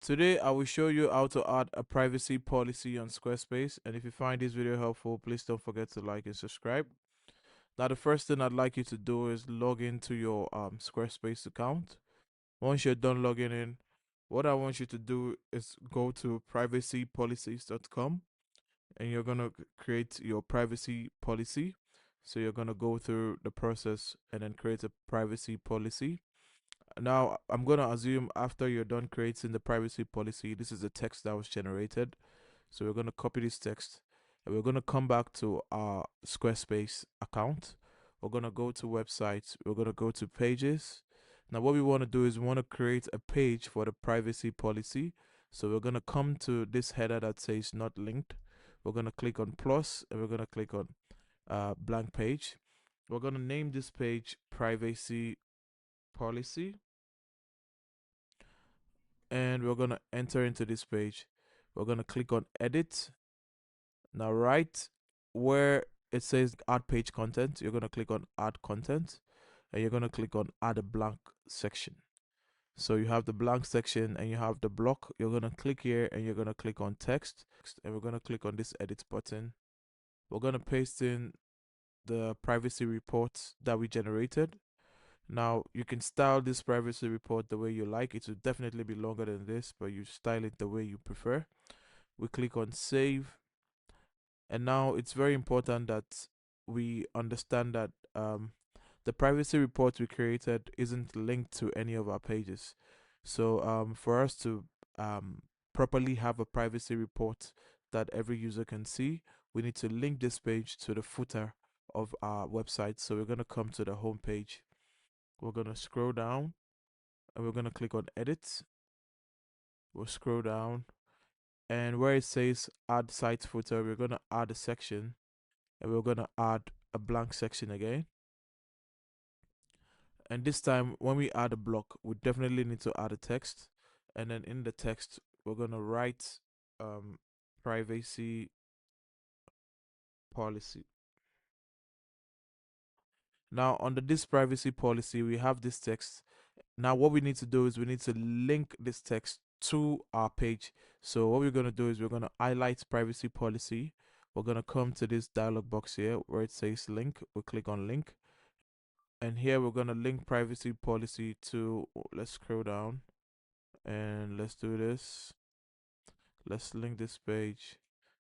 Today I will show you how to add a privacy policy on Squarespace, and if you find this video helpful, please don't forget to like and subscribe. Now the first thing I'd like you to do is log into your Squarespace account. Once you're done logging in, what I want you to do is go to privacypolicies.com and you're going to create your privacy policy. So you're going to go through the process and then create a privacy policy. Now, I'm going to assume after you're done creating the privacy policy, this is the text that was generated. So we're going to copy this text and we're going to come back to our Squarespace account. We're going to go to websites. We're going to go to pages. Now, what we want to do is we want to create a page for the privacy policy. So we're going to come to this header that says not linked. We're going to click on plus and we're going to click on blank page. We're going to name this page privacy policy and we're going to enter into this page. We're going to click on edit. Now, right where it says add page content, you're going to click on add content and you're going to click on add a blank section. So you have the blank section and you have the block. You're going to click here and you're going to click on text and we're going to click on this edit button. We're going to paste in the privacy reports that we generated. Now you can style this privacy report the way you like. It will definitely be longer than this, but you style it the way you prefer. We click on save, and now it's very important that we understand that the privacy report we created isn't linked to any of our pages. So for us to properly have a privacy report that every user can see, we need to link this page to the footer of our website. So we're going to come to the home page. We're going to scroll down and we're going to click on edit. We'll scroll down and where it says add site footer, we're going to add a section and we're going to add a blank section again. And this time when we add a block, we definitely need to add a text, and then in the text we're going to write privacy policy. Now under this privacy policy we have this text. Now what we need to do is we need to link this text to our page. So what we're going to do is we're going to highlight privacy policy. We're going to come to this dialog box here where it says link. We'll click on link, and here we're going to link privacy policy to, let's scroll down and let's do this. Let's link this page,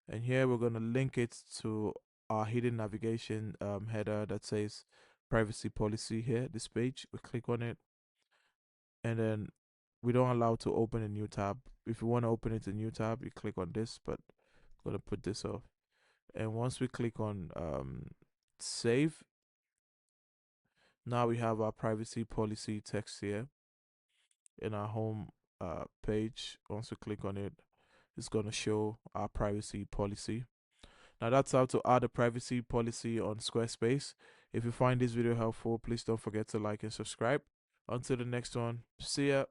and here we're going to link it to our hidden navigation header that says privacy policy. Here, this page, we click on it, and then we don't allow to open a new tab. If you want to open it a new tab, you click on this, but I'm going to put this off. And once we click on save, now we have our privacy policy text here in our home page. Once we click on it, it's going to show our privacy policy. Now that's how to add a privacy policy on Squarespace. If you find this video helpful, please don't forget to like and subscribe. Until the next one, see ya.